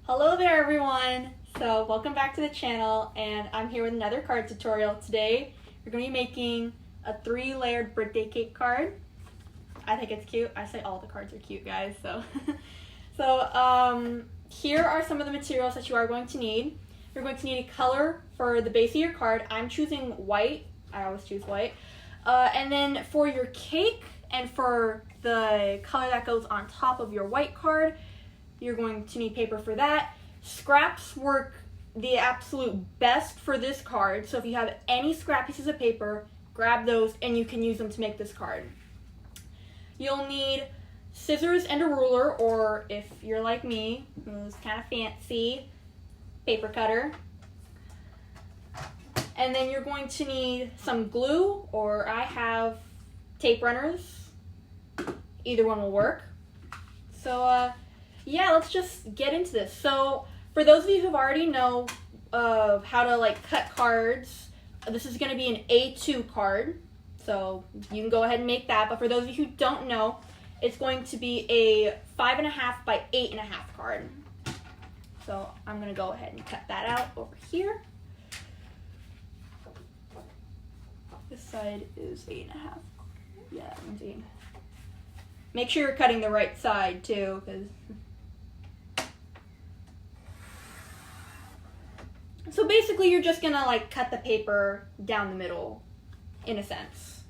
Hello there everyone! So welcome back to the channel, and I'm here with another card tutorial. Today we're going to be making a 3-layered birthday cake card. I think it's cute. I say all the cards are cute, guys. So here are some of the materials that you are going to need. You're going to need a color for the base of your card. I'm choosing white. I always choose white. And then for your cake and for the color that goes on top of your white card, you're going to need paper for that. Scraps work the absolute best for this card. So if you have any scrap pieces of paper, grab those and you can use them to make this card. You'll need scissors and a ruler, or if you're like me, who's kind of fancy, paper cutter. And then you're going to need some glue, or I have tape runners. Either one will work. So yeah, let's just get into this. So for those of you who already know how to cut cards, this is going to be an A2 card. So you can go ahead and make that. But for those of you who don't know, it's going to be a 5.5 by 8.5 card. So I'm going to go ahead and cut that out over here. This side is 8.5. Yeah, that one's 8. Make sure you're cutting the right side too, because. So basically, you're just gonna cut the paper down the middle, in a sense.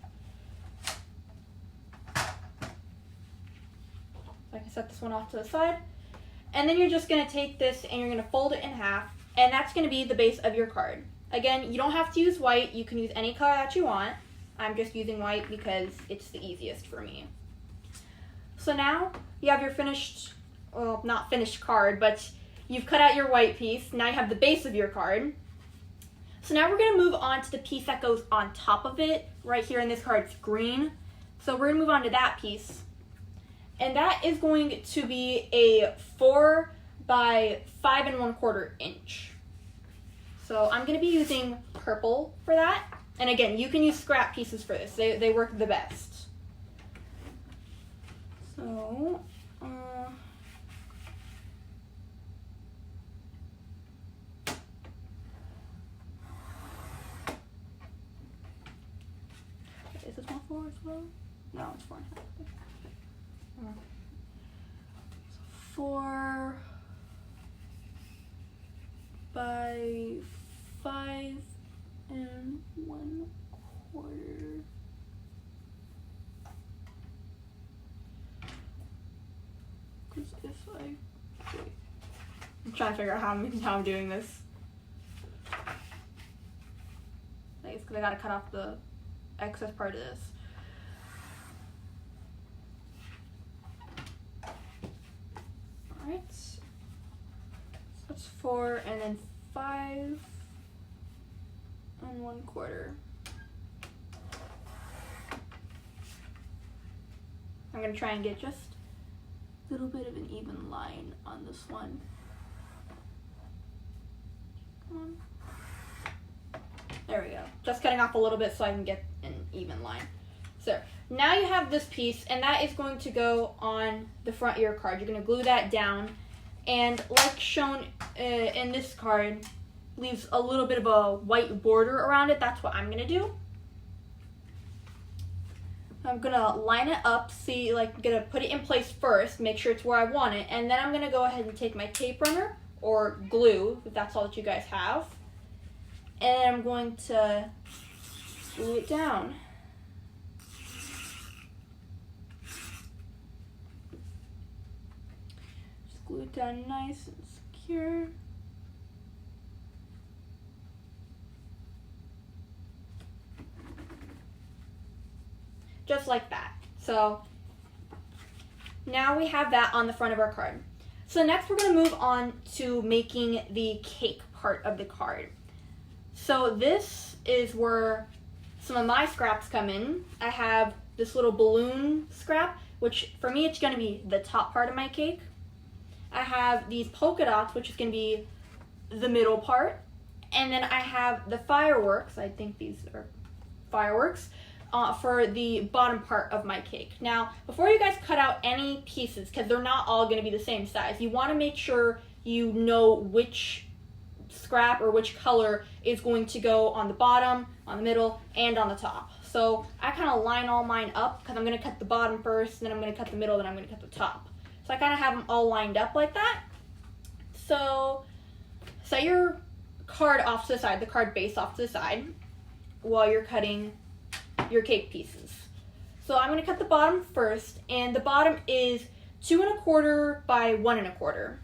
So I can set this one off to the side. And then you're just gonna take this and you're gonna fold it in half, and that's gonna be the base of your card. Again, you don't have to use white, you can use any color that you want. I'm just using white because it's the easiest for me. So now you have your finished, well, not finished card, but you've cut out your white piece. Now you have the base of your card. So now we're going to move on to the piece that goes on top of it. Right here in this card, it's green. So we're going to move on to that piece. And that is going to be a 4 by 5 1/4 inch. So I'm going to be using purple for that. And again, you can use scrap pieces for this. They work the best. So, is this one 4 as well? No, it's 4.5. 4 by 5 1/4. I'm trying to figure out how I'm doing this. I guess because I gotta cut off the excess part of this. Alright. So that's 4 and then 5 1/4. I'm gonna try and get just a little bit of an even line on this one. Come on. There we go. Just cutting off a little bit so I can get an even line. So now you have this piece, and that is going to go on the front of your card. You're going to glue that down, and like shown in this card, leaves a little bit of a white border around it. That's what I'm going to do. I'm going to line it up, I'm going to put it in place first, make sure it's where I want it, and then I'm going to go ahead and take my tape runner, or glue, if that's all that you guys have, and I'm going to glue it down. Just glue it down nice and secure. Just like that. So now we have that on the front of our card. So next we're going to move on to making the cake part of the card. So this is where some of my scraps come in. I have this little balloon scrap, which for me it's going to be the top part of my cake. I have these polka dots, which is going to be the middle part. And then I have the fireworks. I think these are fireworks. For the bottom part of my cake. Now, before you guys cut out any pieces, because they're not all going to be the same size, you want to make sure you know which scrap or which color is going to go on the bottom, on the middle, and on the top. So I kind of line all mine up because I'm going to cut the bottom first, then I'm going to cut the middle, then I'm going to cut the top. So I kind of have them all lined up like that. So set your card off to the side, the card base off to the side, while you're cutting your cake pieces. So I'm going to cut the bottom first, and the bottom is 2 1/4 by 1 1/4.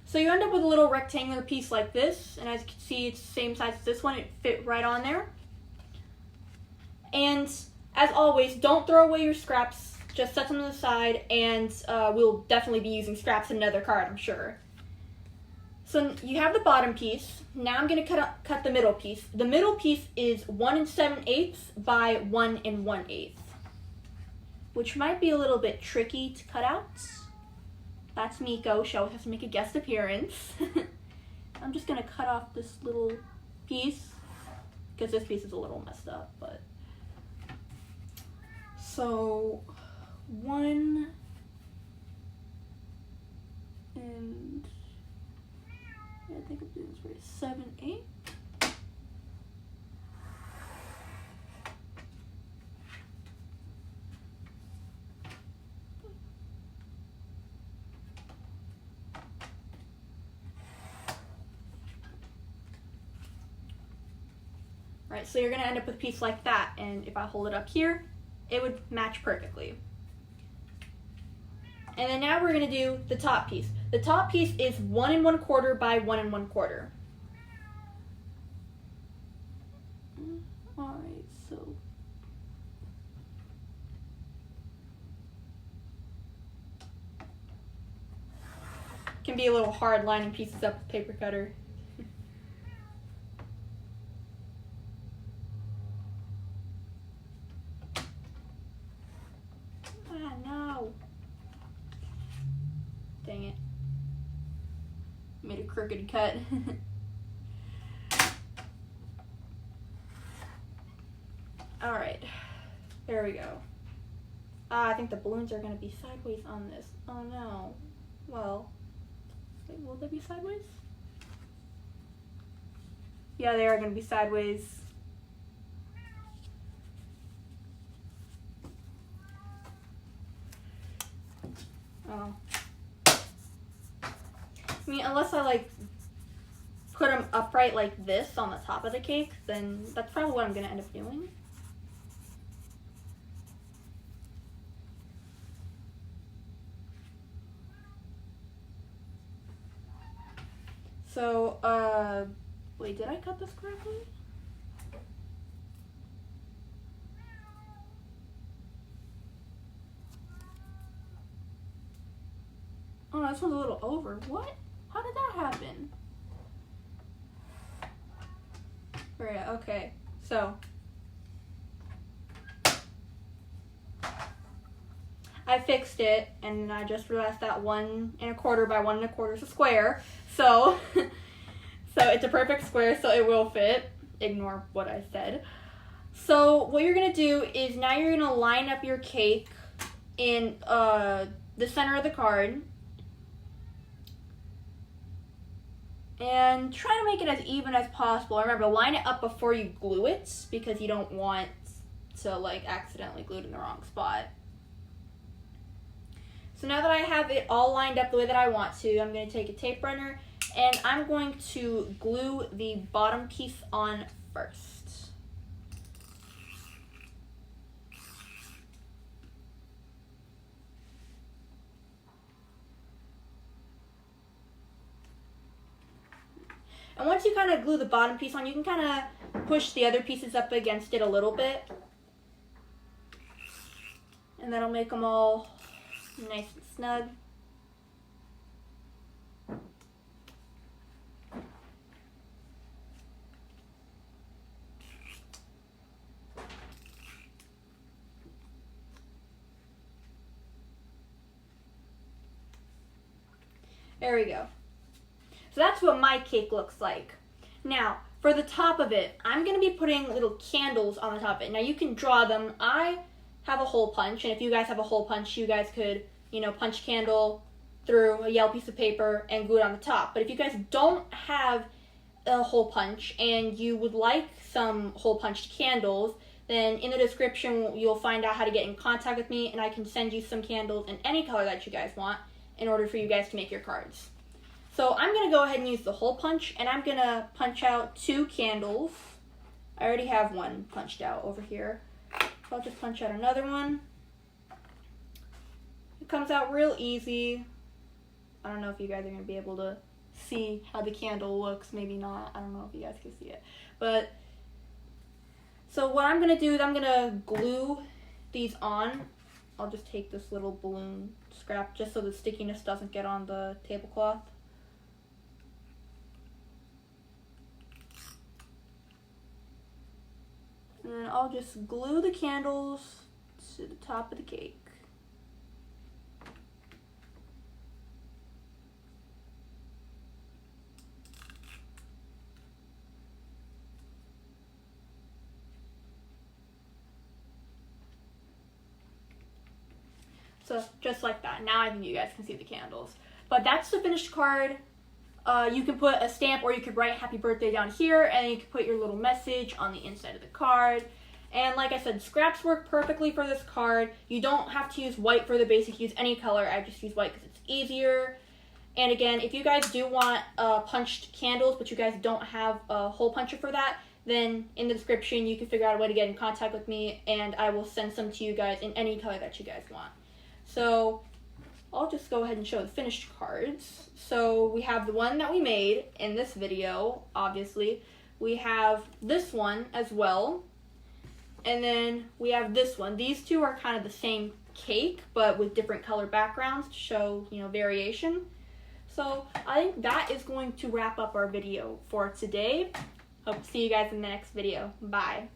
So you end up with a little rectangular piece like this, and as you can see, it's the same size as this one. It fit right on there. And as always, don't throw away your scraps. Just set them to the side, and we'll definitely be using scraps in another card, I'm sure. So you have the bottom piece. Now I'm going to cut the middle piece. The middle piece is 1 7/8 by 1 1/8, which might be a little bit tricky to cut out. That's Miko. She always has to make a guest appearance. I'm just going to cut off this little piece because this piece is a little messed up. But so 1 and I think I'm doing this right. 7/8. Right, so you're going to end up with a piece like that, and if I hold it up here, it would match perfectly. And then now we're going to do the top piece. The top piece is 1 1/4 by 1 1/4. Alright, so it can be a little hard lining pieces up with paper cutter. Dang it. Made a crooked cut. Alright. There we go. I think the balloons are going to be sideways on this. Oh no. Well, wait, will they be sideways? Yeah, they are going to be sideways. Oh. I mean, unless I like put them upright like this on the top of the cake, then that's probably what I'm going to end up doing. So, wait, did I cut this correctly? Oh, no, this one's a little over. What? How did that happen? Right, okay. So, I fixed it, and I just realized that 1 1/4 by 1 1/4 is a square. So, so it's a perfect square, so it will fit. Ignore what I said. So, what you're going to do is now you're going to line up your cake in the center of the card. And try to make it as even as possible. Remember, line it up before you glue it because you don't want to like accidentally glue it in the wrong spot. So now that I have it all lined up the way that I want to, I'm going to take a tape runner and I'm going to glue the bottom piece on first. And once you kind of glue the bottom piece on, you can kind of push the other pieces up against it a little bit. And that'll make them all nice and snug. There we go. So that's what my cake looks like. Now, for the top of it, I'm going to be putting little candles on the top of it. Now, you can draw them. I have a hole punch, and if you guys have a hole punch, you guys could, punch a candle through a yellow piece of paper and glue it on the top. But if you guys don't have a hole punch and you would like some hole punched candles, then in the description you'll find out how to get in contact with me, and I can send you some candles in any color that you guys want in order for you guys to make your cards. So I'm going to go ahead and use the hole punch, and I'm going to punch out 2 candles. I already have one punched out over here. So I'll just punch out another one. It comes out real easy. I don't know if you guys are going to be able to see how the candle looks. Maybe not. I don't know if you guys can see it. But so what I'm going to do is I'm going to glue these on. I'll just take this little balloon scrap just so the stickiness doesn't get on the tablecloth. And then I'll just glue the candles to the top of the cake. So just like that. Now I think you guys can see the candles. But that's the finished card. You can put a stamp, or you could write happy birthday down here, and then you can put your little message on the inside of the card. And like I said, scraps work perfectly for this card. You don't have to use white for the basic. Use any color. I just use white because it's easier. And again, if you guys do want punched candles, but you guys don't have a hole puncher for that, then in the description you can figure out a way to get in contact with me, and I will send some to you guys in any color that you guys want. So I'll just go ahead and show the finished cards. So we have the one that we made in this video, obviously. We have this one as well. And then we have this one. These two are kind of the same cake, but with different color backgrounds to show, variation. So I think that is going to wrap up our video for today. Hope to see you guys in the next video. Bye.